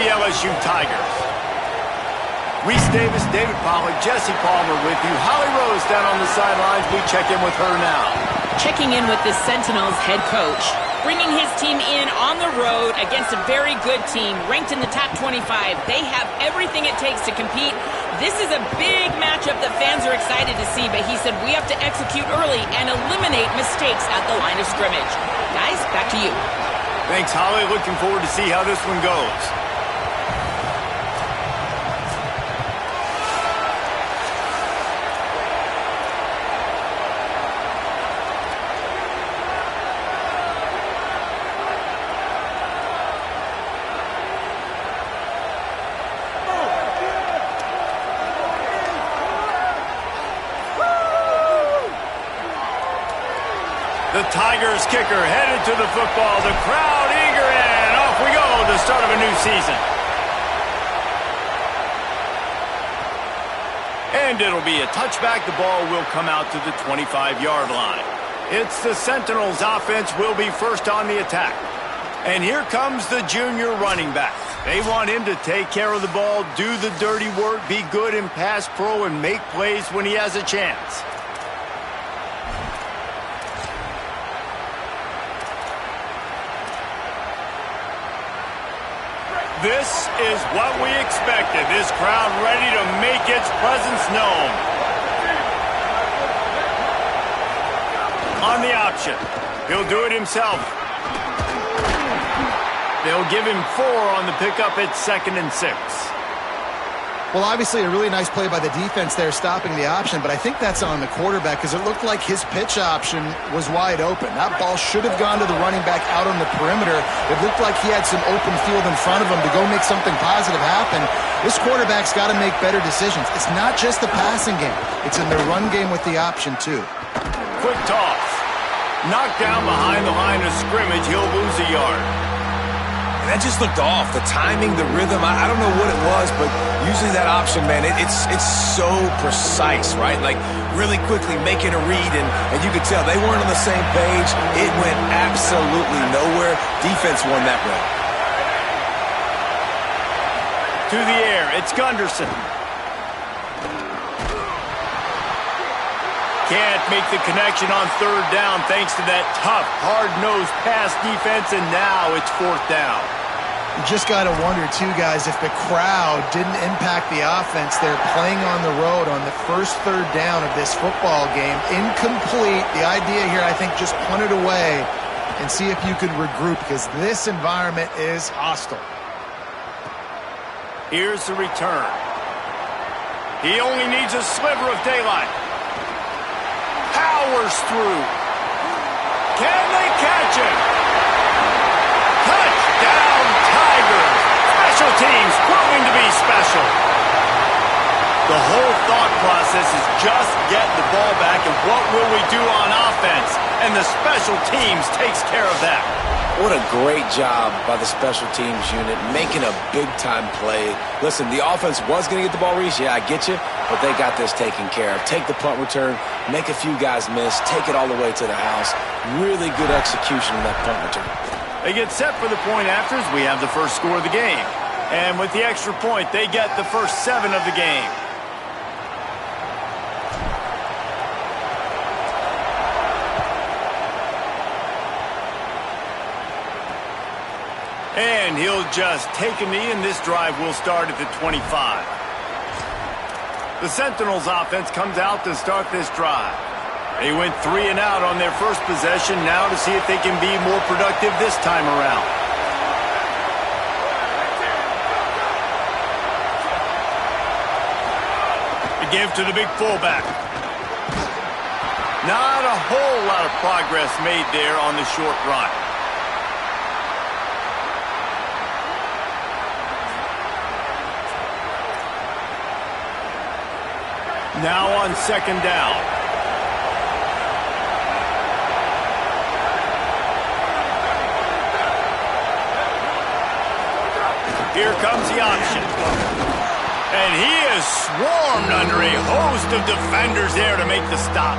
the LSU Tigers. Reese Davis, David Pollack, Jesse Palmer with you. Holly Rose down on the sidelines. We check in with her now. Checking in with the Sentinels head coach. Bringing his team in on the road against a very good team, ranked in the top 25. They have everything it takes to compete. This is a big matchup that fans are excited to see, but he said we have to execute early and eliminate mistakes at the line of scrimmage. Guys, back to you. Thanks, Holly. Looking forward to see how this one goes. The Tigers kicker headed to the football. The crowd eager, and off we go, the start of a new season. And it'll be a touchback. The ball will come out to the 25-yard line. It's the Sentinels offense will be first on the attack. And here comes the junior running back. They want him to take care of the ball, do the dirty work, be good in pass pro, and make plays when he has a chance. This is what we expected. This crowd ready to make its presence known. On the option. He'll do it himself. They'll give him 4 on the pickup at 2nd and 6. Well, obviously a really nice play by the defense there stopping the option, but I think that's on the quarterback because it looked like his pitch option was wide open. That ball should have gone to the running back out on the perimeter. It looked like he had some open field in front of him to go make something positive happen. This quarterback's got to make better decisions. It's not just the passing game. It's in the run game with the option, too. Quick toss. Knocked down behind the line of scrimmage. He'll lose a yard. That just looked off. The timing, the rhythm, I don't know what it was, but usually that option, man, it's so precise, right? Like really quickly making a read, and you could tell they weren't on the same page. It went absolutely nowhere. Defense won that round. To the air, it's Gunderson. Can't make the connection on 3rd down thanks to that tough, hard-nosed pass defense, and now it's 4th down. You just got to wonder, too, guys, if the crowd didn't impact the offense. They're playing on the road on the first 3rd down of this football game. Incomplete. The idea here, I think, just punt it away and see if you could regroup because this environment is hostile. Here's the return. He only needs a sliver of daylight. Powers through. Can they catch him? Touchdown, Tigers. Special teams proving to be special. The whole thought process is just get the ball back, and what will we do on offense? And the special teams takes care of that. What a great job by the special teams unit, making a big-time play. Listen, the offense was going to get the ball, Reese. Yeah, I get you, but they got this taken care of. Take the punt return, make a few guys miss, take it all the way to the house. Really good execution in that punt return. They get set for the point afters. We have the first score of the game. And with the extra point, they get the first 7 of the game. And he'll just take a knee, and this drive will start at the 25. The Sentinels offense comes out to start this drive. They went 3 and out on their first possession, now to see if they can be more productive this time around. The give to the big fullback. Not a whole lot of progress made there on the short run. Now on 2nd down. Here comes the option. And he is swarmed under a host of defenders there to make the stop.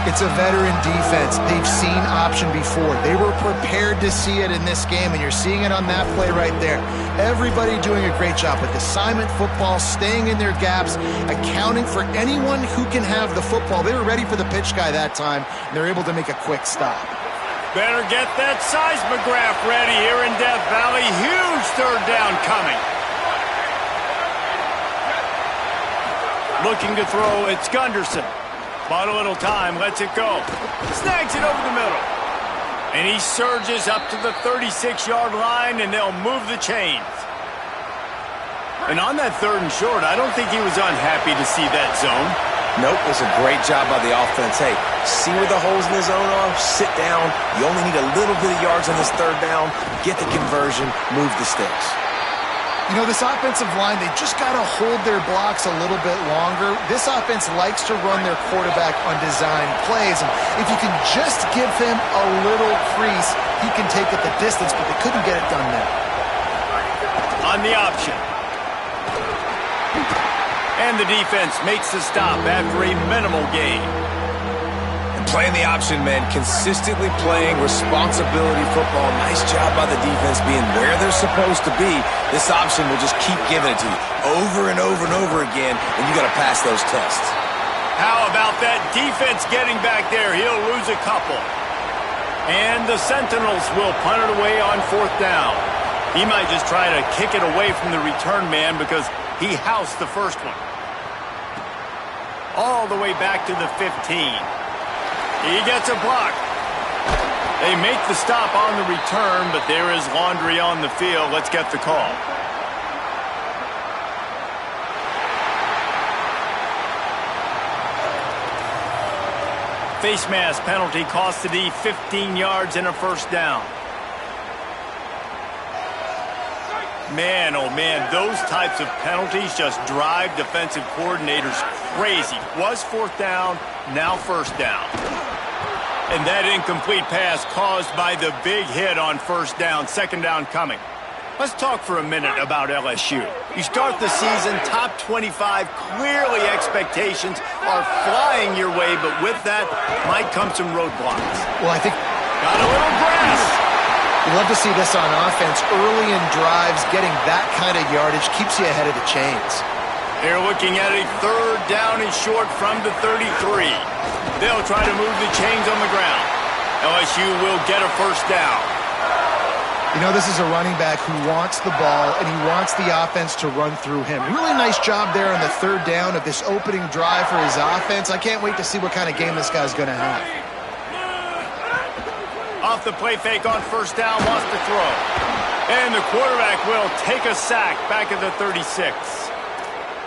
It's a veteran defense. They've seen option before. They were prepared to see it in this game, and you're seeing it on that play right there. Everybody doing a great job with assignment football, staying in their gaps, accounting for anyone who can have the football. They were ready for the pitch guy that time, and they're able to make a quick stop. Better get that seismograph ready here in Death Valley. Huge third down coming. Looking to throw, it's Gunderson. Bought a little time, lets it go. Snags it over the middle. And he surges up to the 36-yard line, and they'll move the chains. And on that 3rd and short, I don't think he was unhappy to see that zone. Nope, it was a great job by the offense. Hey, see where the holes in the zone are? Sit down. You only need a little bit of yards on this 3rd down. Get the conversion, move the sticks. You know, this offensive line, they just got to hold their blocks a little bit longer. This offense likes to run their quarterback on design plays. And if you can just give him a little crease, he can take it the distance, but they couldn't get it done there. On the option. And the defense makes the stop after a minimal gain. Playing the option, man, consistently playing responsibility football. Nice job by the defense being where they're supposed to be. This option will just keep giving it to you over and over and over again, and you got to pass those tests. How about that defense getting back there? He'll lose a couple. And the Sentinels will punt it away on 4th down. He might just try to kick it away from the return man because he housed the first one. All the way back to the 15. He gets a block. They make the stop on the return, but there is laundry on the field. Let's get the call. Face mask penalty cost the D 15 yards and a 1st down. Man, oh man, those types of penalties just drive defensive coordinators crazy. Was 4th down, now 1st down. And that incomplete pass caused by the big hit on 1st down, 2nd down coming. Let's talk for a minute about LSU. You start the season, top 25, clearly expectations are flying your way, but with that might come some roadblocks. Well, I think... Got a little grass. You love to see this on offense. Early in drives, getting that kind of yardage keeps you ahead of the chains. They're looking at a 3rd down and short from the 33. They'll try to move the chains on the ground. LSU will get a 1st down. You know, this is a running back who wants the ball, and he wants the offense to run through him. Really nice job there on the 3rd down of this opening drive for his offense. I can't wait to see what kind of game this guy's going to have. Off the play fake on 1st down, wants to throw. And the quarterback will take a sack back at the 36.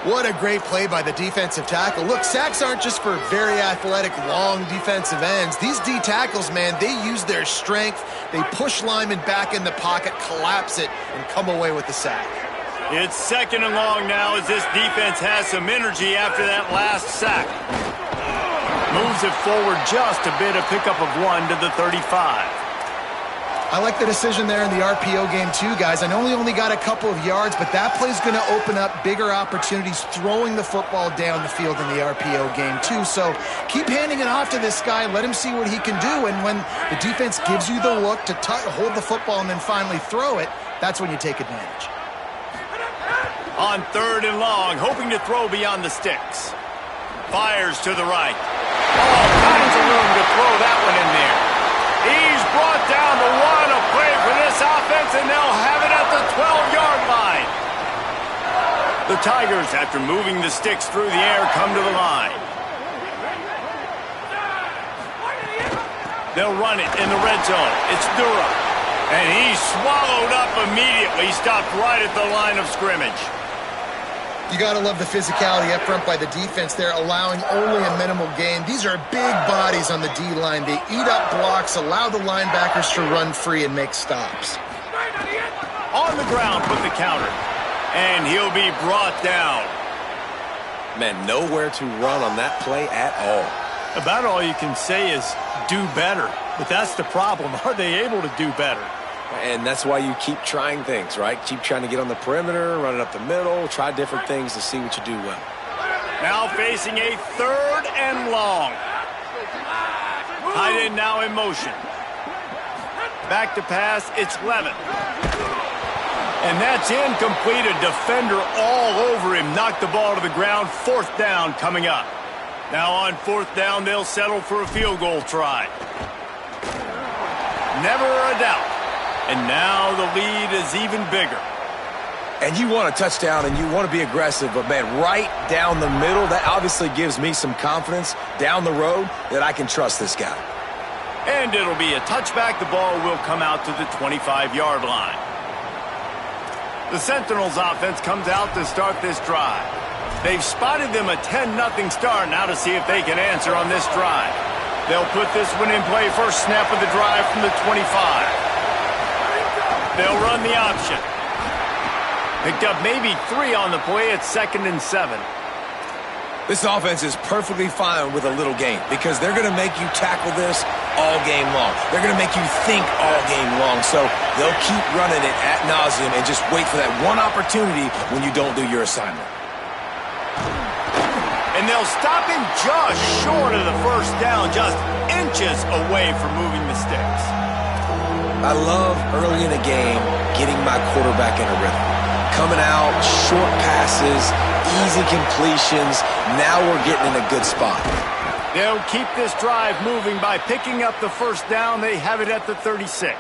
What a great play by the defensive tackle. Look, sacks aren't just for very athletic, long defensive ends. These D tackles, man, they use their strength. They push linemen back in the pocket, collapse it, and come away with the sack. It's 2nd and long now as this defense has some energy after that last sack. Moves it forward just a bit, a pickup of 1 to the 35. I like the decision there in the RPO game too, guys. I know he only got a couple of yards, but that play's going to open up bigger opportunities throwing the football down the field in the RPO game too. So keep handing it off to this guy. Let him see what he can do. And when the defense gives you the look to hold the football and then finally throw it, that's when you take advantage. On 3rd and long, hoping to throw beyond the sticks. Fires to the right. All kinds of room to throw that one in there. He's brought down to 1, a play for this offense, and they'll have it at the 12-yard line. The Tigers, after moving the sticks through the air, come to the line. They'll run it in the red zone. It's Durham. And he's swallowed up immediately, stopped right at the line of scrimmage. You got to love the physicality up front by the defense there, allowing only a minimal gain. These are big bodies on the D-line. They eat up blocks, allow the linebackers to run free and make stops. On the ground with the counter. And he'll be brought down. Man, nowhere to run on that play at all. About all you can say is do better. But that's the problem. Are they able to do better? And that's why you keep trying things, right? Keep trying to get on the perimeter, run it up the middle, try different things to see what you do well. Now facing a 3rd and long. Tight end now in motion. Back to pass, it's Levin. And that's incomplete. A defender all over him. Knocked the ball to the ground. 4th down coming up. Now on 4th down, they'll settle for a field goal try. Never a doubt. And now the lead is even bigger. And you want a touchdown and you want to be aggressive, but, man, right down the middle, that obviously gives me some confidence down the road that I can trust this guy. And it'll be a touchback. The ball will come out to the 25-yard line. The Sentinels offense comes out to start this drive. They've spotted them a 10-0 start now to see if they can answer on this drive. They'll put this one in play. First snap of the drive from the 25. They'll run the option. Picked up maybe 3 on the play. It's 2nd and 7. This offense is perfectly fine with a little game because they're going to make you tackle this all game long. They're going to make you think all game long. So they'll keep running it ad nauseum and just wait for that one opportunity when you don't do your assignment. And they'll stop him just short of the first down, just inches away from moving the sticks. I love early in the game getting my quarterback in a rhythm. Coming out, short passes, easy completions. Now we're getting in a good spot. They'll keep this drive moving by picking up the first down. They have it at the 36.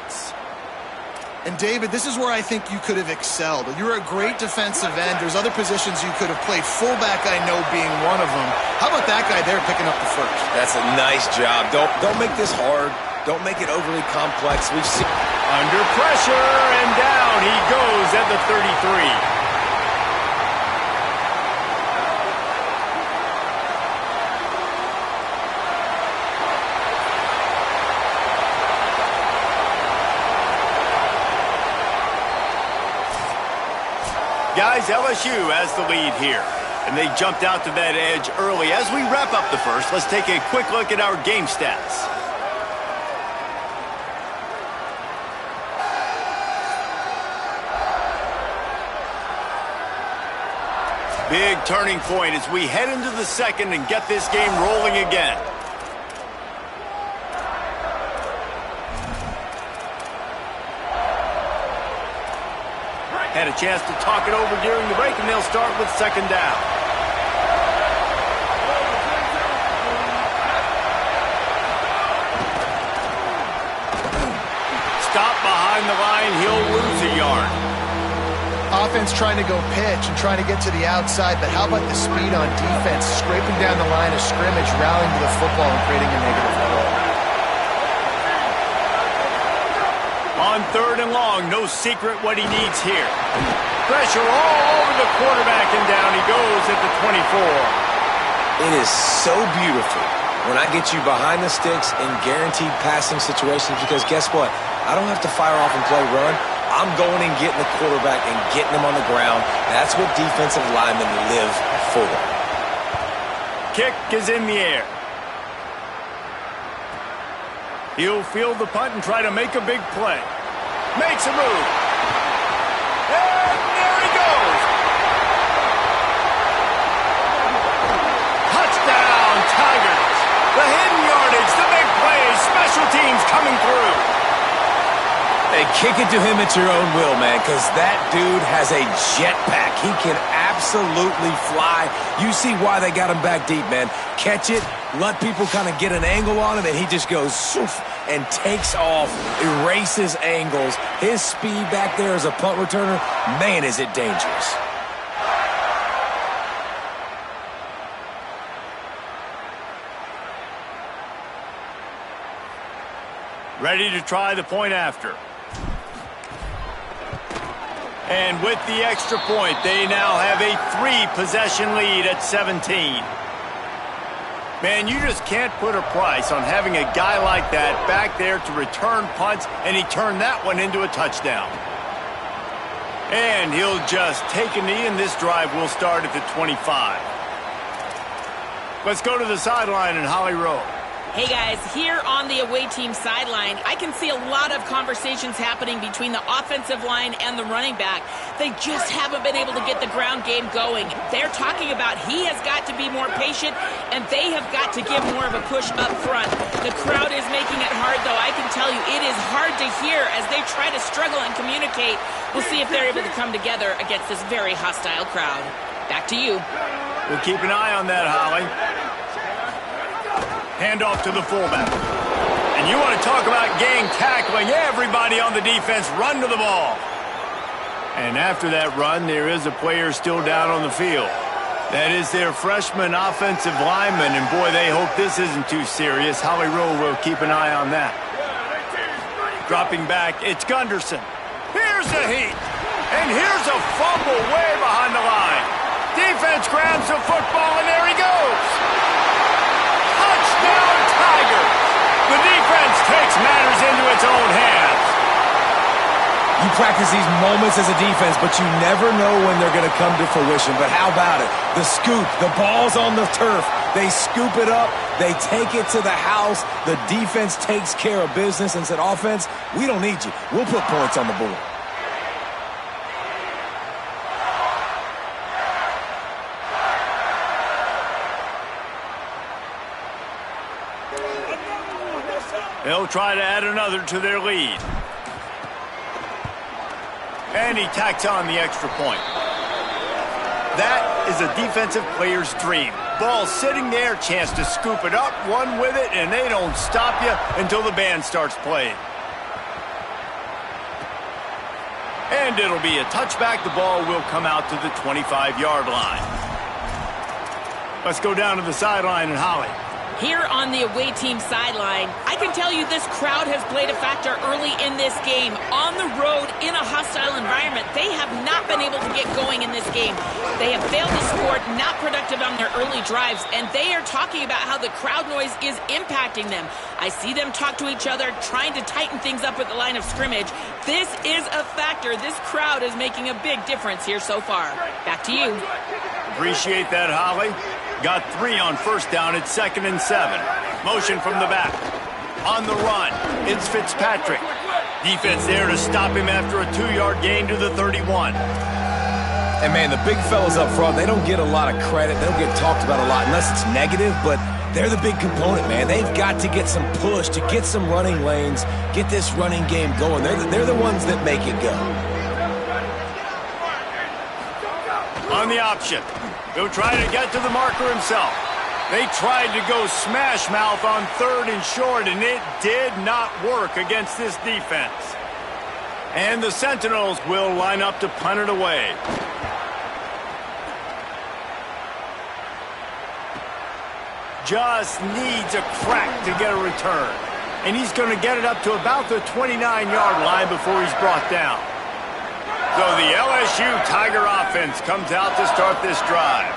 And, David, this is where I think you could have excelled. You're a great defensive end. There's other positions you could have played. Fullback, I know, being one of them. How about that guy there picking up the first? That's a nice job. Don't make this hard. Don't make it overly complex. We've seen... Under pressure, and down he goes at the 33. Guys, LSU has the lead here. And they jumped out to that edge early. As we wrap up the first, let's take a quick look at our game stats. Big turning point as we head into the second and get this game rolling again. Had a chance to talk it over during the break, and they'll start with 2nd down. Stop behind the line. He'll lose a yard. Offense trying to go pitch and trying to get to the outside, but how about the speed on defense, scraping down the line of scrimmage, rallying to the football and creating a negative play. On 3rd and long, no secret what he needs here. Pressure all over the quarterback, and down he goes at the 24. It is so beautiful when I get you behind the sticks in guaranteed passing situations because guess what? I don't have to fire off and play run. I'm going and getting the quarterback and getting him on the ground. That's what defensive linemen live for. Kick is in the air. He'll field the punt and try to make a big play. Makes a move. And there he goes. Touchdown, Tigers. The hidden yardage, the big plays, special teams coming through. Hey, kick it to him at your own will, man, because that dude has a jetpack. He can absolutely fly. You see why they got him back deep, man. Catch it, let people kind of get an angle on him, and he just goes soof and takes off, erases angles. His speed back there as a punt returner, man, is it dangerous. Ready to try the point after. And with the extra point, they now have a 3-possession lead at 17. Man, you just can't put a price on having a guy like that back there to return punts, and he turned that one into a touchdown. And he'll just take a knee, and this drive will start at the 25. Let's go to the sideline in Holly Rowe. Hey guys, here on the away team sideline, I can see a lot of conversations happening between the offensive line and the running back. They just haven't been able to get the ground game going. They're talking about he has got to be more patient, and they have got to give more of a push up front. The crowd is making it hard, though. I can tell you it is hard to hear as they try to struggle and communicate. We'll see if they're able to come together against this very hostile crowd. Back to you. We'll keep an eye on that, Holly. Handoff to the fullback. And you want to talk about gang tackling. Everybody on the defense run to the ball. And after that run, there is a player still down on the field. That is their freshman offensive lineman. And boy, they hope this isn't too serious. Holly Rowe will keep an eye on that. Dropping back, it's Gunderson. Here's the heat. And here's a fumble way behind the line. Defense grabs the football, and there he goes. Touchdown, Tigers! The defense takes matters into its own hands. You practice these moments as a defense, but you never know when they're going to come to fruition. But how about it? The scoop, the ball's on the turf. They scoop it up. They take it to the house. The defense takes care of business and said, offense, we don't need you. We'll put points on the board. They'll try to add another to their lead. And he tacks on the extra point. That is a defensive player's dream. Ball sitting there, chance to scoop it up, run with it, and they don't stop you until the band starts playing. And it'll be a touchback. The ball will come out to the 25-yard line. Let's go down to the sideline and Holly. Here on the away team sideline, I can tell you this crowd has played a factor early in this game. On the road, in a hostile environment, they have not been able to get going in this game. They have failed to score, not productive on their early drives, and they are talking about how the crowd noise is impacting them. I see them talk to each other, trying to tighten things up at the line of scrimmage. This is a factor. This crowd is making a big difference here so far. Back to you. Appreciate that, Holly. Got 3 on first down. It's 2nd and 7. Motion from the back. On the run, it's Fitzpatrick. Defense there to stop him after a 2-yard gain to the 31. And, man, the big fellas up front, they don't get a lot of credit. They don't get talked about a lot unless it's negative, but they're the big component, man. They've got to get some push, to get some running lanes, get this running game going. They're the ones that make it go. On the option. He'll try to get to the marker himself. They tried to go smash mouth on 3rd and short, and it did not work against this defense. And the Sentinels will line up to punt it away. Just needs a crack to get a return. And he's going to get it up to about the 29-yard line before he's brought down. So the LSU Tiger offense comes out to start this drive.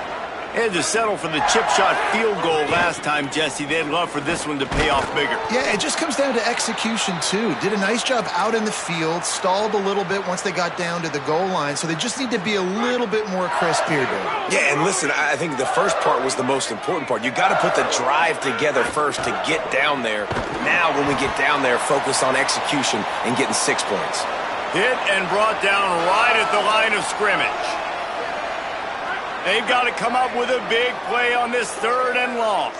They had to settle for the chip shot field goal last time, Jesse. They'd love for this one to pay off bigger. Yeah, it just comes down to execution, too. Did a nice job out in the field, stalled a little bit once they got down to the goal line, so they just need to be a little bit more crisp here, Dave. Yeah, and listen, I think the first part was the most important part. You got to put the drive together first to get down there. Now, when we get down there, focus on execution and getting 6 points. Hit and brought down right at the line of scrimmage. They've got to come up with a big play on this 3rd and long.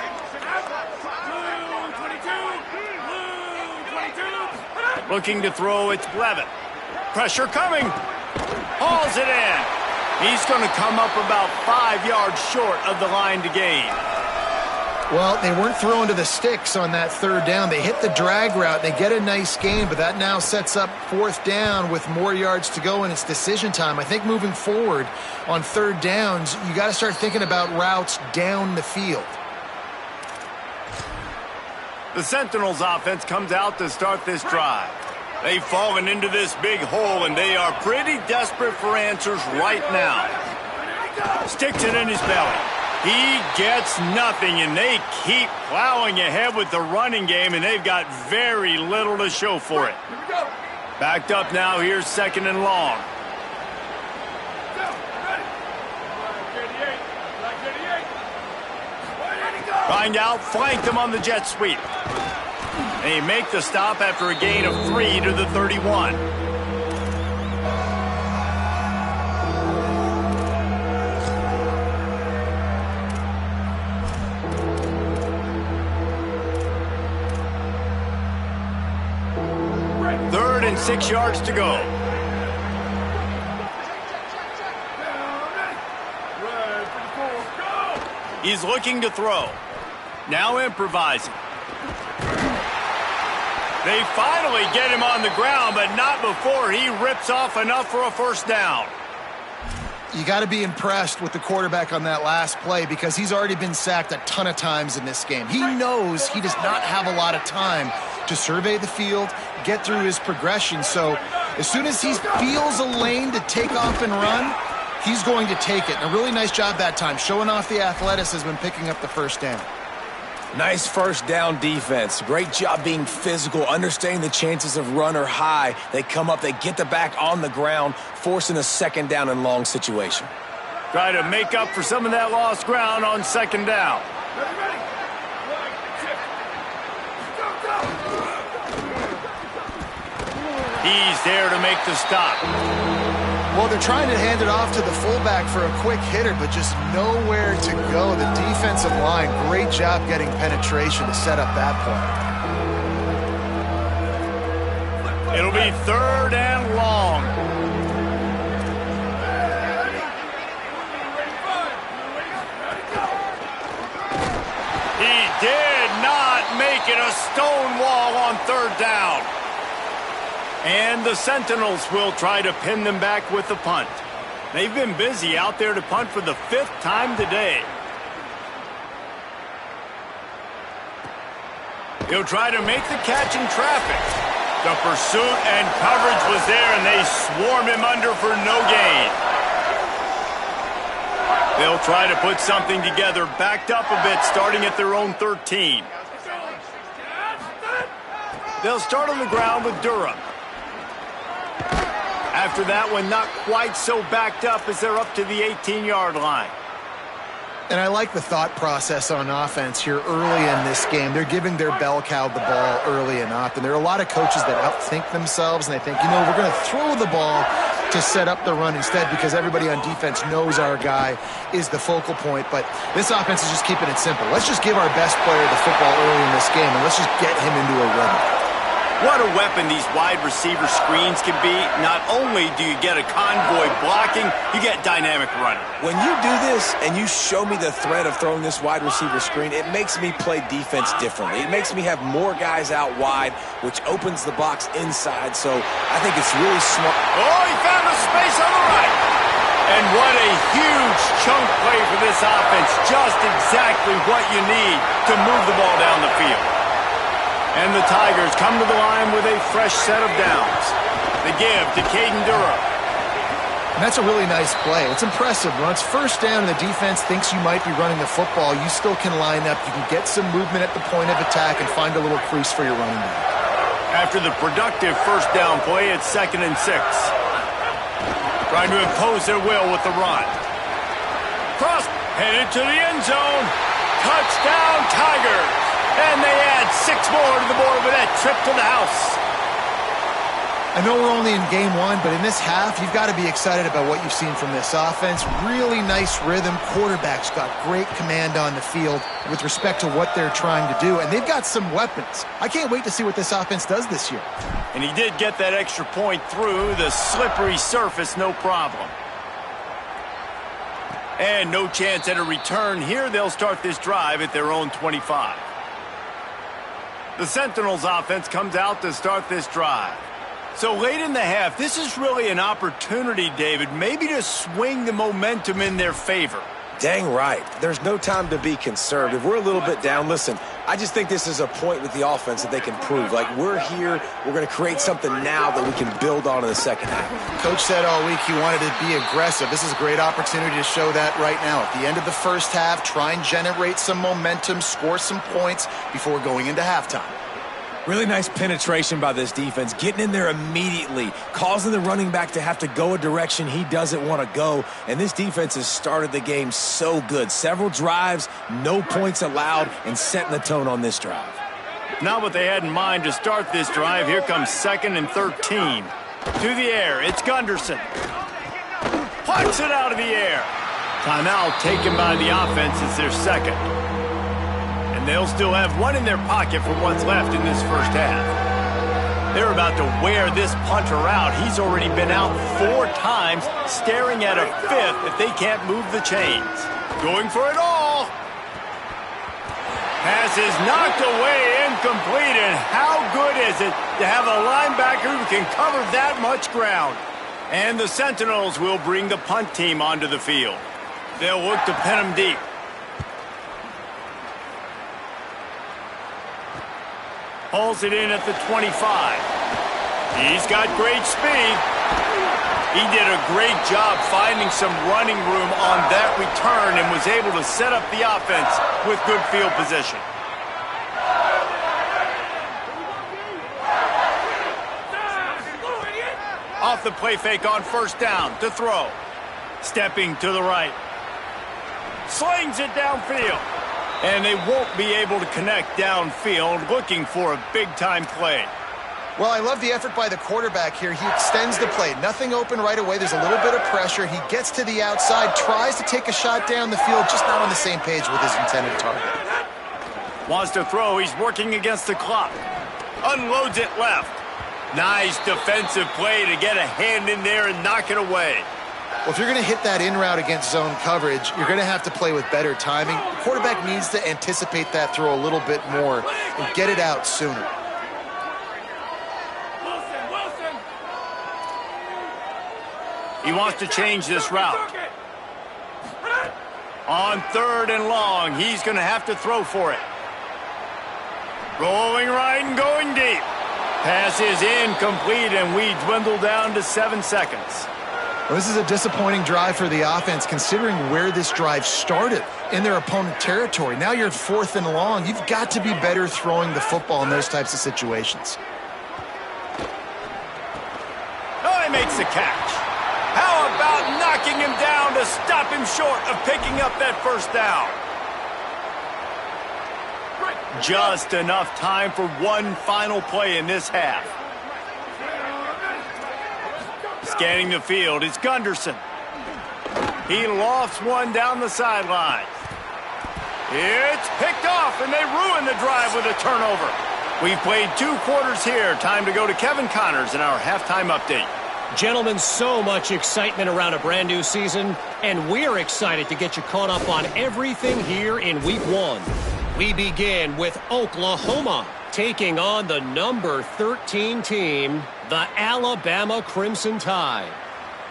Looking to throw, it's Blevin. Pressure coming. Hauls it in. He's going to come up about 5 yards short of the line to gain. Well, they weren't throwing to the sticks on that 3rd down. They hit the drag route. They get a nice gain, but that now sets up 4th down with more yards to go, and it's decision time. I think moving forward on 3rd downs, you got to start thinking about routes down the field. The Sentinels offense comes out to start this drive. They've fallen into this big hole, and they are pretty desperate for answers right now. Sticks it in his belly. He gets nothing, and they keep plowing ahead with the running game, and they've got very little to show for it. Backed up now, here's 2nd and long. Trying to outflank them on the jet sweep. They make the stop after a gain of 3 to the 31. Third and 6 yards to go. He's looking to throw. Now improvising. They finally get him on the ground, but not before he rips off enough for a first down. You got to be impressed with the quarterback on that last play because he's already been sacked a ton of times in this game. He knows he does not have a lot of time to survey the field, get through his progression. So as soon as he feels a lane to take off and run, he's going to take it. And a really nice job that time, showing off the athleticism and picking up the first down. Nice first down defense. Great job being physical, understanding the chances of run are high. They come up, they get the back on the ground, forcing a second down and long situation. Try to make up for some of that lost ground on second down. He's there to make the stop. Well, they're trying to hand it off to the fullback for a quick hitter, but just nowhere to go. The defensive line, great job getting penetration to set up that play. It'll be third and long. He did not make it a stone wall on third down. And the Sentinels will try to pin them back with the punt. They've been busy out there to punt for the 5th time today. He'll try to make the catch in traffic. The pursuit and coverage was there, and they swarm him under for no gain. They'll try to put something together, backed up a bit, starting at their own 13. They'll start on the ground with Durham. After that one, not quite so backed up as they're up to the 18-yard line. And I like the thought process on offense here early in this game. They're giving their bell cow the ball early and often. There are a lot of coaches that outthink themselves, and they think, you know, we're going to throw the ball to set up the run instead because everybody on defense knows our guy is the focal point. But this offense is just keeping it simple. Let's just give our best player the football early in this game, and let's just get him into a rhythm. What a weapon these wide receiver screens can be. Not only do you get a convoy blocking, you get dynamic running. When you do this and you show me the threat of throwing this wide receiver screen, it makes me play defense differently. It makes me have more guys out wide, which opens the box inside. So I think it's really smart. Oh, he found a space on the right. And what a huge chunk play for this offense. Just exactly what you need to move the ball down the field. And the Tigers come to the line with a fresh set of downs. They give to Caden Durham. And that's a really nice play. It's impressive. When it's first down and the defense thinks you might be running the football, you still can line up. You can get some movement at the point of attack and find a little crease for your running back. After the productive first down play, it's 2nd and 6. Trying to impose their will with the run. Cross, headed to the end zone. Touchdown, Tigers. And they add 6 more to the board with that trip to the house. I know we're only in game 1, but in this half, you've got to be excited about what you've seen from this offense. Really nice rhythm. Quarterback's got great command on the field with respect to what they're trying to do. And they've got some weapons. I can't wait to see what this offense does this year. And he did get that extra point through the slippery surface, no problem. And no chance at a return here. They'll start this drive at their own 25. The Sentinels offense comes out to start this drive. So late in the half, this is really an opportunity, David, maybe to swing the momentum in their favor. Dang right. There's no time to be conservative. We're a little bit down. Listen, I just think this is a point with the offense that they can prove. Like, we're here, we're going to create something now that we can build on in the second half. Coach said all week he wanted to be aggressive. This is a great opportunity to show that right now. At the end of the first half, try and generate some momentum, score some points before going into halftime. Really nice penetration by this defense, getting in there immediately, causing the running back to have to go a direction he doesn't want to go. And this defense has started the game so good. Several drives, no points allowed, and setting the tone on this drive. Not what they had in mind to start this drive. Here comes 2nd and 13. To the air, it's Gunderson. Punts it out of the air. Timeout taken by the offense. It's their second. And they'll still have one in their pocket for what's left in this first half. They're about to wear this punter out. He's already been out 4 times, staring at a 5th if they can't move the chains. Going for it all. Pass is knocked away, incomplete, and how good is it to have a linebacker who can cover that much ground? And the Sentinels will bring the punt team onto the field. They'll look to pin them deep. Pulls it in at the 25. He's got great speed. He did a great job finding some running room on that return and was able to set up the offense with good field position. Off the play fake on first down to throw. Stepping to the right. Slings it downfield. And they won't be able to connect downfield, looking for a big-time play. Well, I love the effort by the quarterback here. He extends the play. Nothing open right away. There's a little bit of pressure. He gets to the outside, tries to take a shot down the field, just not on the same page with his intended target. Wants to throw. He's working against the clock. Unloads it left. Nice defensive play to get a hand in there and knock it away. Well, if you're going to hit that in route against zone coverage, you're going to have to play with better timing. The quarterback needs to anticipate that throw a little bit more and get it out sooner. He wants to change this route. On 3rd and long, he's going to have to throw for it. Rolling right and going deep. Pass is incomplete, and we dwindle down to 7 seconds. Well, this is a disappointing drive for the offense, considering where this drive started in their opponent territory. Now you're at 4th and long. You've got to be better throwing the football in those types of situations. Oh, he makes the catch. How about knocking him down to stop him short of picking up that first down? Just enough time for one final play in this half. Scanning the field, it's Gunderson. He lofts one down the sideline. It's picked off, and they ruin the drive with a turnover. We've played 2 quarters here. Time to go to Kevin Connors in our halftime update. Gentlemen, so much excitement around a brand new season, and we're excited to get you caught up on everything here in Week 1. We begin with Oklahoma taking on the number 13 team, the Alabama Crimson Tide.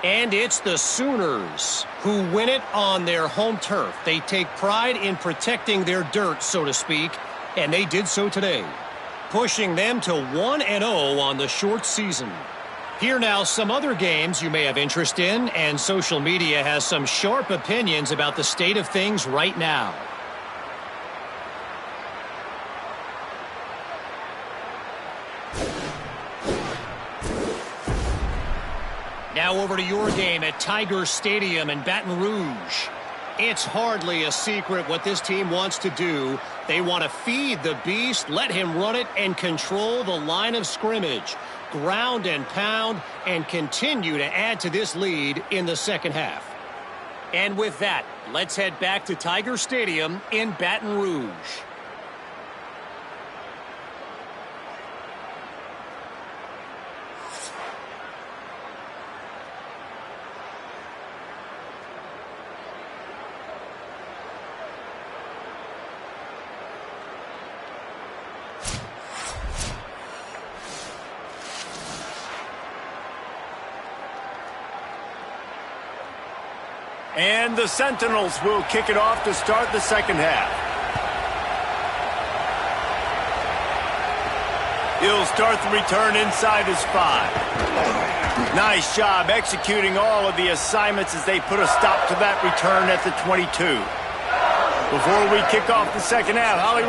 And it's the Sooners who win it on their home turf. They take pride in protecting their dirt, so to speak, and they did so today, pushing them to 1-0 on the short season. Here now some other games you may have interest in, and social media has some sharp opinions about the state of things right now. Now over to your game at Tiger Stadium in Baton Rouge. It's hardly a secret what this team wants to do. They want to feed the beast, let him run it, and control the line of scrimmage. Ground and pound, and continue to add to this lead in the second half. And with that, let's head back to Tiger Stadium in Baton Rouge. And the Sentinels will kick it off to start the second half. He'll start the return inside his 5. Nice job executing all of the assignments as they put a stop to that return at the 22. Before we kick off the second half, Holly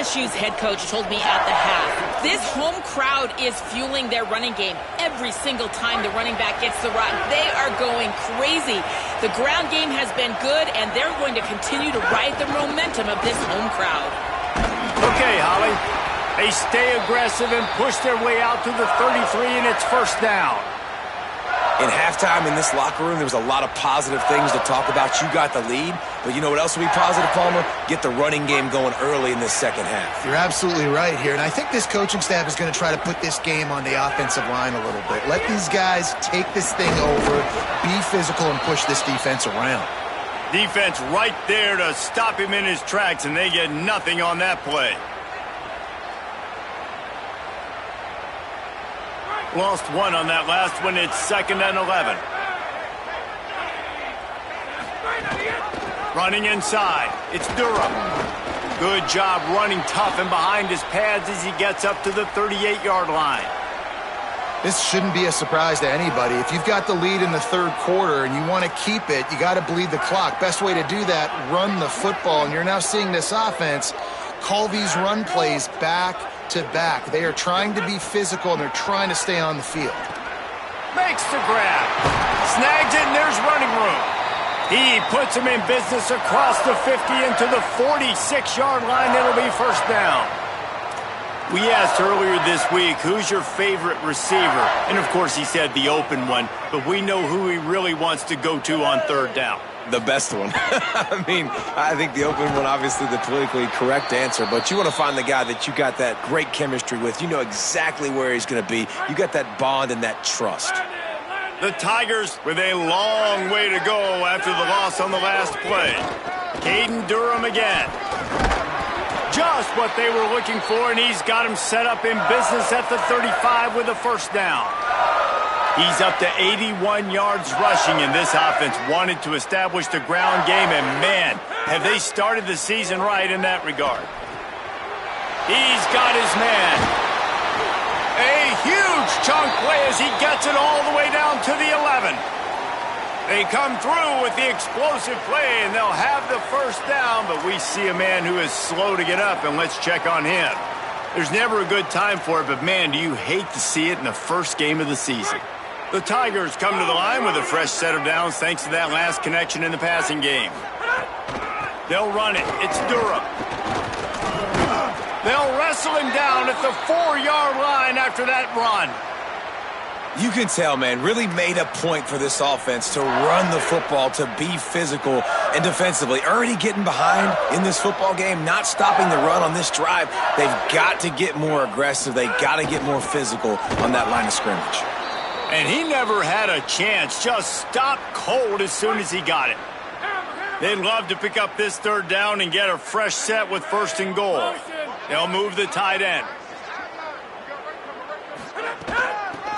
LSU's head coach told me at the half, this home crowd is fueling their running game. Every single time the running back gets the rock, they are going crazy. The ground game has been good, and they're going to continue to ride the momentum of this home crowd. Okay, Holly. They stay aggressive and push their way out to the 33, and it's first down. In halftime in this locker room, there was a lot of positive things to talk about. You got the lead, but you know what else will be positive, Palmer? Get the running game going early in this second half. You're absolutely right here, and I think this coaching staff is going to try to put this game on the offensive line a little bit. Let these guys take this thing over, be physical, and push this defense around. Defense right there to stop him in his tracks, and they get nothing on that play. Lost one on that last one. It's 2nd and 11. Running inside. It's Durham. Good job running tough and behind his pads as he gets up to the 38-yard line. This shouldn't be a surprise to anybody. If you've got the lead in the third quarter and you want to keep it, you got to bleed the clock. Best way to do that, run the football. And you're now seeing this offense call these run plays back to back. They are trying to be physical, and they're trying to stay on the field. Makes the grab. Snags it, and there's running room. He puts him in business across the 50 into the 46-yard line. It'll be first down. We asked earlier this week, who's your favorite receiver? And, of course, he said the open one, but we know who he really wants to go to on third down. The best one. I mean, I think the open one, obviously the politically correct answer, but you want to find the guy that you got that great chemistry with. You know exactly where he's going to be. You got that bond and that trust. The Tigers with a long way to go after the loss on the last play. Caden Durham again. Just what they were looking for, and he's got him set up in business at the 35 with a first down. He's up to 81 yards rushing, and this offense wanted to establish the ground game, and man, have they started the season right in that regard. He's got his man. A huge chunk play as he gets it all the way down to the 11. They come through with the explosive play, and they'll have the first down, but we see a man who is slow to get up, and let's check on him. There's never a good time for it, but man, do you hate to see it in the first game of the season. The Tigers come to the line with a fresh set of downs thanks to that last connection in the passing game. They'll run it. It's Durham. They'll wrestle him down at the 4-yard line after that run. You can tell, man, really made a point for this offense to run the football, to be physical and defensively. Already getting behind in this football game, not stopping the run on this drive. They've got to get more aggressive. They've got to get more physical on that line of scrimmage. And he never had a chance, just stopped cold as soon as he got it. They'd love to pick up this third down and get a fresh set with 1st and goal. They'll move the tight end.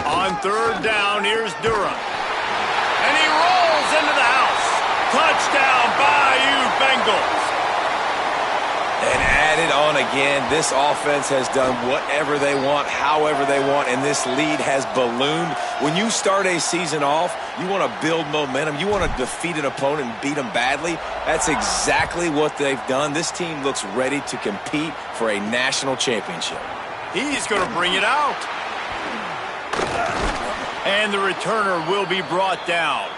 On third down, here's Durham. And he rolls into the house. Touchdown, Bayou Bengals. And added on again, this offense has done whatever they want, however they want, and this lead has ballooned. When you start a season off, you want to build momentum. You want to defeat an opponent and beat them badly. That's exactly what they've done. This team looks ready to compete for a national championship. He's going to bring it out. And the returner will be brought down.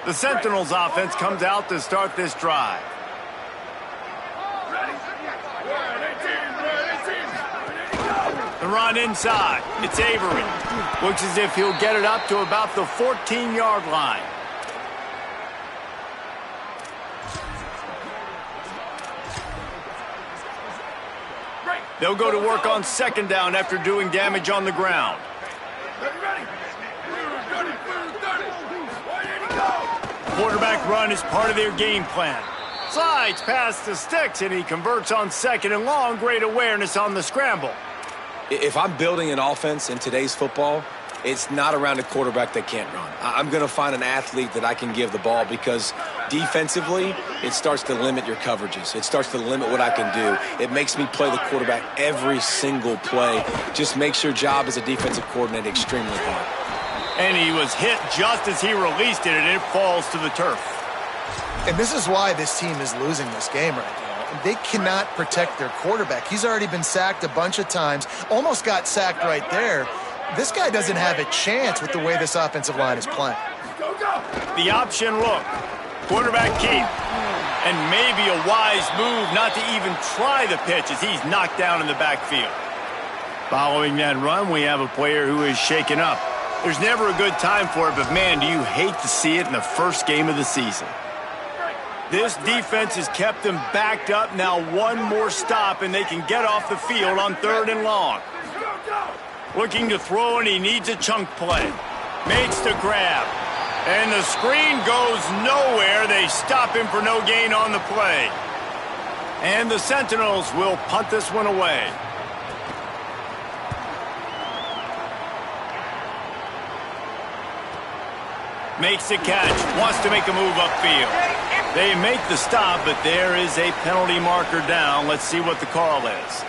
The Sentinels offense comes out to start this drive. The run inside. It's Avery. Looks as if he'll get it up to about the 14-yard line. They'll go to work on 2nd down after doing damage on the ground. Quarterback run is part of their game plan. Slides past the sticks, and he converts on 2nd and long. Great awareness on the scramble. If I'm building an offense in today's football, it's not around a quarterback that can't run. I'm going to find an athlete that I can give the ball because defensively, it starts to limit your coverages. It starts to limit what I can do. It makes me play the quarterback every single play. Just makes your job as a defensive coordinator extremely hard. And he was hit just as he released it, and it falls to the turf. And this is why this team is losing this game right now. They cannot protect their quarterback. He's already been sacked a bunch of times, almost got sacked right there. This guy doesn't have a chance with the way this offensive line is playing. The option look. Quarterback keep. And maybe a wise move not to even try the pitch as he's knocked down in the backfield. Following that run, we have a player who is shaken up. There's never a good time for it, but man, do you hate to see it in the first game of the season. This defense has kept them backed up. Now one more stop, and they can get off the field on 3rd and long. Looking to throw, and he needs a chunk play. Makes the grab. And the screen goes nowhere. They stop him for no gain on the play. And the Sentinels will punt this one away. Makes the catch. Wants to make a move upfield. They make the stop, but there is a penalty marker down. Let's see what the call is.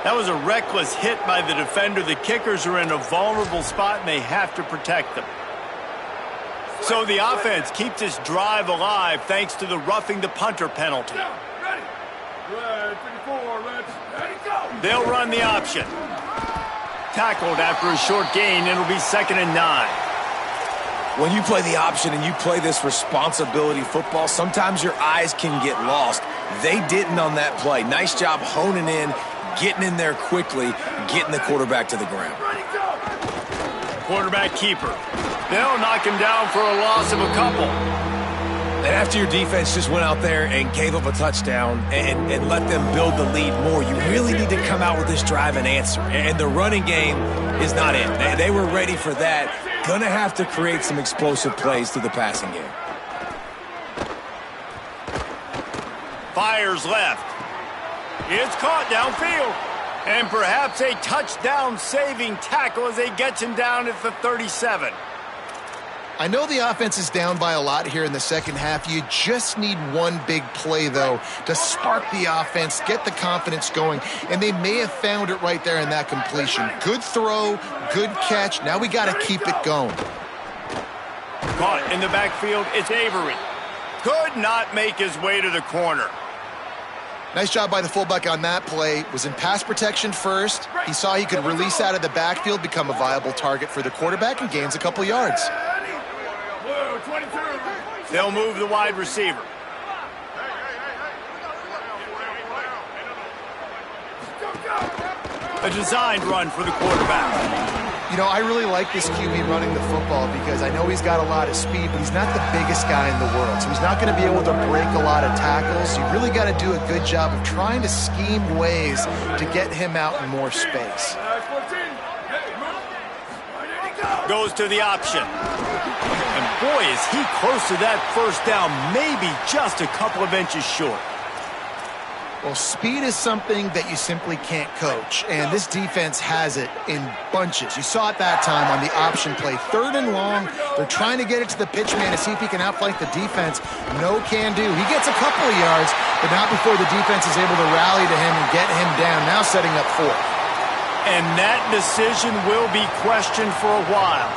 That was a reckless hit by the defender. The kickers are in a vulnerable spot, and they have to protect them. So the offense keeps this drive alive thanks to the roughing the punter penalty. They'll run the option. Tackled after a short gain. It'll be 2nd and 9. When you play the option and you play this responsibility football, sometimes your eyes can get lost. They didn't on that play. Nice job honing in, getting in there quickly, getting the quarterback to the ground. Quarterback keeper. They'll knock him down for a loss of a couple. And after your defense just went out there and gave up a touchdown and let them build the lead more, you really need to come out with this drive and answer. And the running game is not it. They were ready for that. Going to have to create some explosive plays through the passing game. Fires left. It's caught downfield. And perhaps a touchdown-saving tackle as they get him down at the 37. I know the offense is down by a lot here in the second half. You just need one big play, though, to spark the offense, get the confidence going, and they may have found it right there in that completion. Good throw, good catch. Now we got to keep it going. Caught in the backfield. It's Avery. Could not make his way to the corner. Nice job by the fullback on that play. Was in pass protection first. He saw he could release out of the backfield, become a viable target for the quarterback, and gains a couple yards. They'll move the wide receiver. A designed run for the quarterback. You know, I really like this QB running the football because I know he's got a lot of speed, but he's not the biggest guy in the world. So he's not going to be able to break a lot of tackles. You really got to do a good job of trying to scheme ways to get him out in more space. Goes to the option. And boy, is he close to that first down, maybe just a couple of inches short. Well, speed is something that you simply can't coach, and this defense has it in bunches. You saw it that time on the option play. 3rd and long, they're trying to get it to the pitch man to see if he can outflank the defense. No can do. He gets a couple of yards, but not before the defense is able to rally to him and get him down, now setting up 4th. And that decision will be questioned for a while.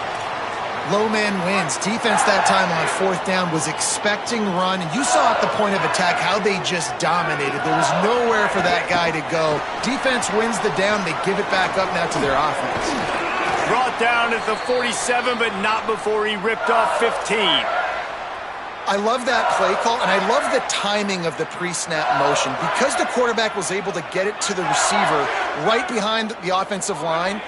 Low man wins. Defense that time on 4th down was expecting run. And you saw at the point of attack how they just dominated. There was nowhere for that guy to go. Defense wins the down. They give it back up now to their offense. Brought down at the 47, but not before he ripped off 15. I love that play call, and I love the timing of the pre-snap motion. Because the quarterback was able to get it to the receiver right behind the offensive line,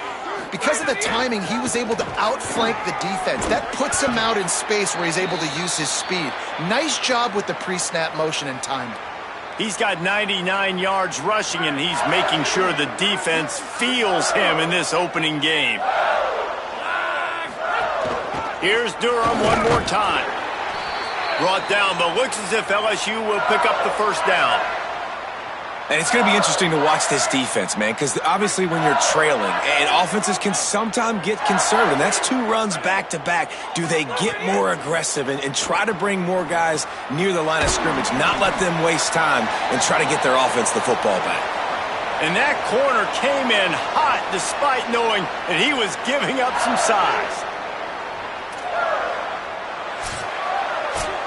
because of the timing, he was able to outflank the defense. That puts him out in space where he's able to use his speed. Nice job with the pre-snap motion and timing. He's got 99 yards rushing, and he's making sure the defense feels him in this opening game. Here's Durham one more time. Brought down, but looks as if LSU will pick up the first down. And it's going to be interesting to watch this defense, man, because obviously when you're trailing, and offenses can sometimes get conservative. That's 2 runs back-to-back. Do they get more aggressive and try to bring more guys near the line of scrimmage, not let them waste time and try to get their offense the football back? And that corner came in hot despite knowing that he was giving up some size.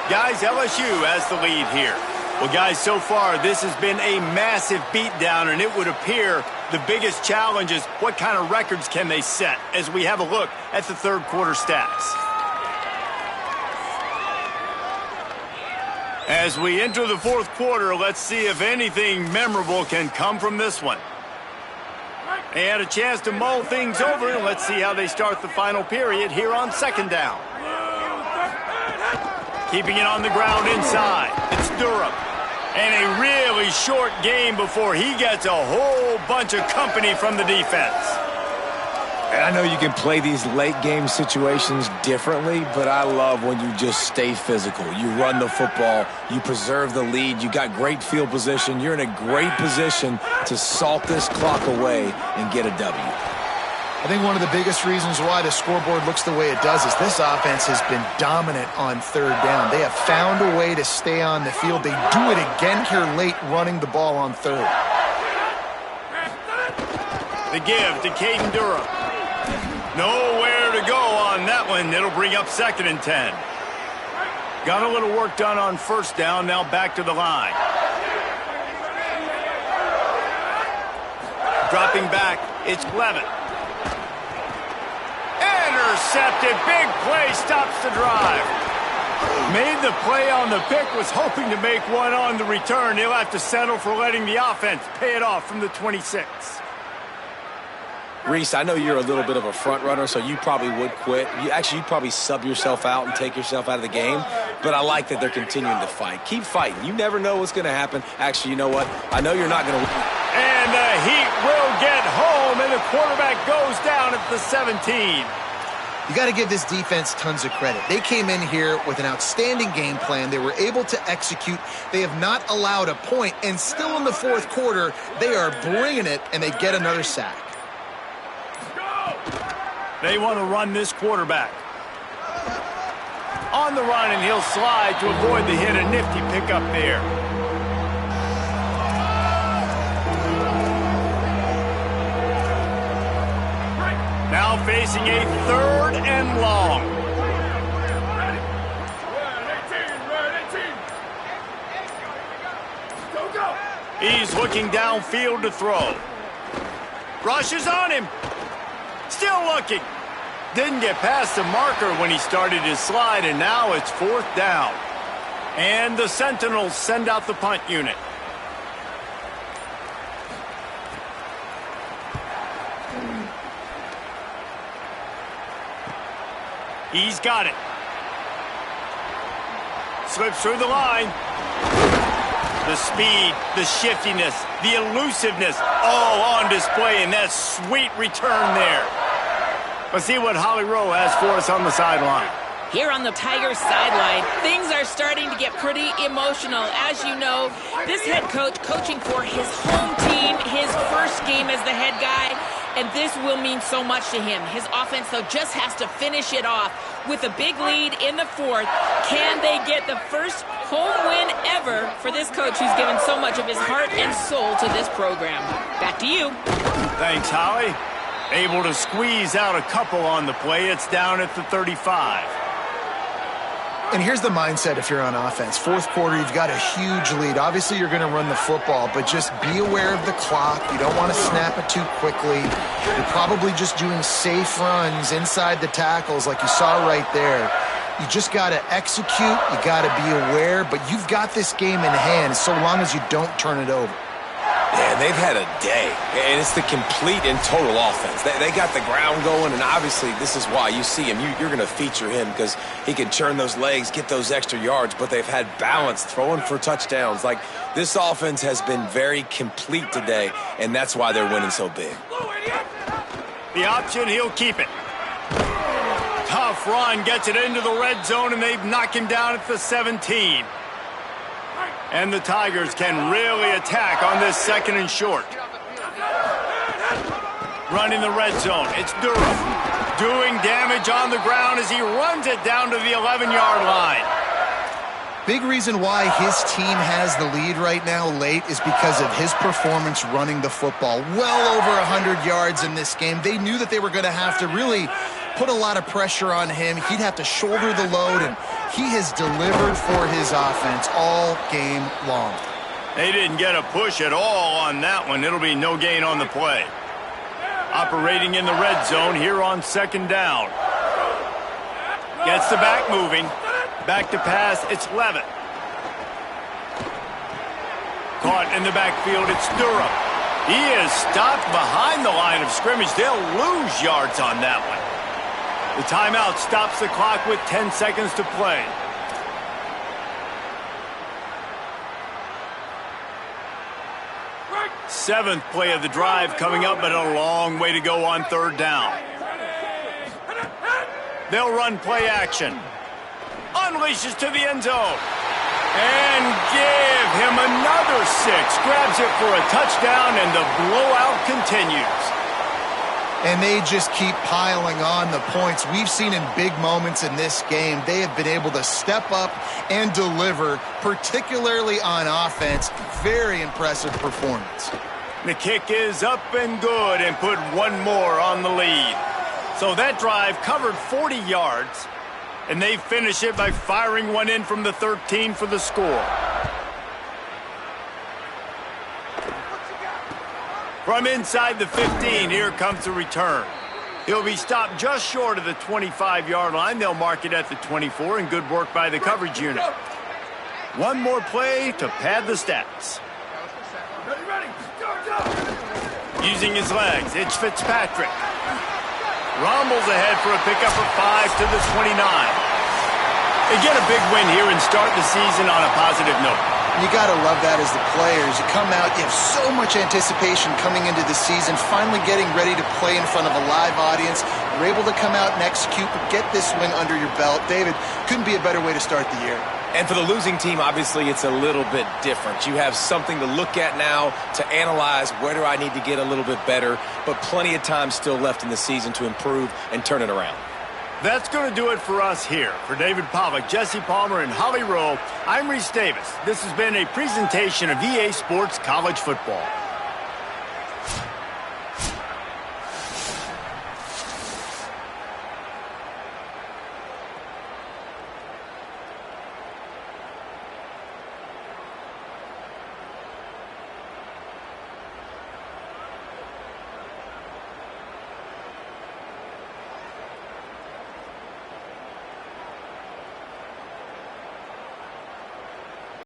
Guys, LSU has the lead here. Well, guys, so far this has been a massive beatdown, and it would appear the biggest challenge is what kind of records can they set as we have a look at the third quarter stats. As we enter the fourth quarter, let's see if anything memorable can come from this one. They had a chance to mull things over, and let's see how they start the final period here on second down. Keeping it on the ground inside. It's Durham. And a really short game before he gets a whole bunch of company from the defense. And I know you can play these late game situations differently, but I love when you just stay physical. You run the football, you preserve the lead, you got great field position, you're in a great position to salt this clock away and get a W. I think one of the biggest reasons why the scoreboard looks the way it does is this offense has been dominant on third down. They have found a way to stay on the field. They do it again here late, running the ball on third. The give to Caden Durham. Nowhere to go on that one. It'll bring up 2nd and 10. Got a little work done on first down. Now back to the line. Dropping back, it's Levin. Intercepted. Big play stops the drive. Made the play on the pick, was hoping to make one on the return. He'll have to settle for letting the offense pay it off from the 26. Reese, I know you're a little bit of a front runner, so you probably would quit. You'd probably sub yourself out and take yourself out of the game. But I like that they're continuing to fight. Keep fighting. You never know what's going to happen. Actually, you know what? I know you're not going to win. And the Heat will get home, and the quarterback goes down at the 17. You got to give this defense tons of credit. They came in here with an outstanding game plan. They were able to execute. They have not allowed a point, and still in the fourth quarter, they are bringing it, and they get another sack. They want to run this quarterback. On the run, and he'll slide to avoid the hit. A nifty pickup there. Now facing a 3rd and long. He's looking downfield to throw. Rushes on him. Still looking. Didn't get past the marker when he started his slide, and now it's 4th down. And the Sentinels send out the punt unit. He's got it. Slips through the line. The speed, the shiftiness, the elusiveness, all on display, and that sweet return there. Let's see what Holly Rowe has for us on the sideline. Here on the Tigers sideline, things are starting to get pretty emotional. As you know, this head coach coaching for his home team, his first game as the head guy, and this will mean so much to him. His offense, though, just has to finish it off with a big lead in the fourth. Can they get the first home win ever for this coach who's given so much of his heart and soul to this program? Back to you. Thanks, Holly. Able to squeeze out a couple on the play. It's down at the 35. And here's the mindset if you're on offense. Fourth quarter, you've got a huge lead. Obviously, you're going to run the football, but just be aware of the clock. You don't want to snap it too quickly. You're probably just doing safe runs inside the tackles like you saw right there. You just got to execute. You got to be aware, but you've got this game in hand so long as you don't turn it over. Yeah, they've had a day, and it's the complete and total offense. They got the ground going, and obviously this is why you see him. You're going to feature him because he can churn those legs, get those extra yards, but they've had balance, throwing for touchdowns. Like, this offense has been very complete today, and that's why they're winning so big. The option, he'll keep it. Tough run, gets it into the red zone, and they've knocked him down at the 17. And the Tigers can really attack on this 2nd and short. Running the red zone. It's Durham. Doing damage on the ground as he runs it down to the 11-yard line. Big reason why his team has the lead right now late is because of his performance running the football. Well over 100 yards in this game. They knew that they were going to have to really put a lot of pressure on him. He'd have to shoulder the load, and he has delivered for his offense all game long. They didn't get a push at all on that one. It'll be no gain on the play. Operating in the red zone here on second down. Gets the back moving. Back to pass, it's Levitt. Caught in the backfield, it's Durham. He is stopped behind the line of scrimmage. They'll lose yards on that one. The timeout stops the clock with 10 seconds to play. Seventh play of the drive coming up, but a long way to go on third down. They'll run play action. Unleashes to the end zone. And give him another 6. Grabs it for a touchdown, and the blowout continues. And they just keep piling on the points. We've seen in big moments in this game, they have been able to step up and deliver, particularly on offense. Very impressive performance. The kick is up and good, and put one more on the lead. So that drive covered 40 yards. And they finish it by firing one in from the 13 for the score. From inside the 15, here comes the return. He'll be stopped just short of the 25-yard line. They'll mark it at the 24, and good work by the coverage unit. One more play to pad the stats. Using his legs, it's Fitzpatrick. Rumbles ahead for a pickup of 5 to the 29. They get a big win here and start the season on a positive note. You got to love that as the players. You come out, you have so much anticipation coming into the season, finally getting ready to play in front of a live audience. You're able to come out and execute, get this win under your belt. David, couldn't be a better way to start the year. And for the losing team, obviously, it's a little bit different. You have something to look at now to analyze where do I need to get a little bit better, but plenty of time still left in the season to improve and turn it around. That's going to do it for us here. For David Pollack, Jesse Palmer, and Holly Rowe, I'm Reese Davis. This has been a presentation of EA Sports College Football.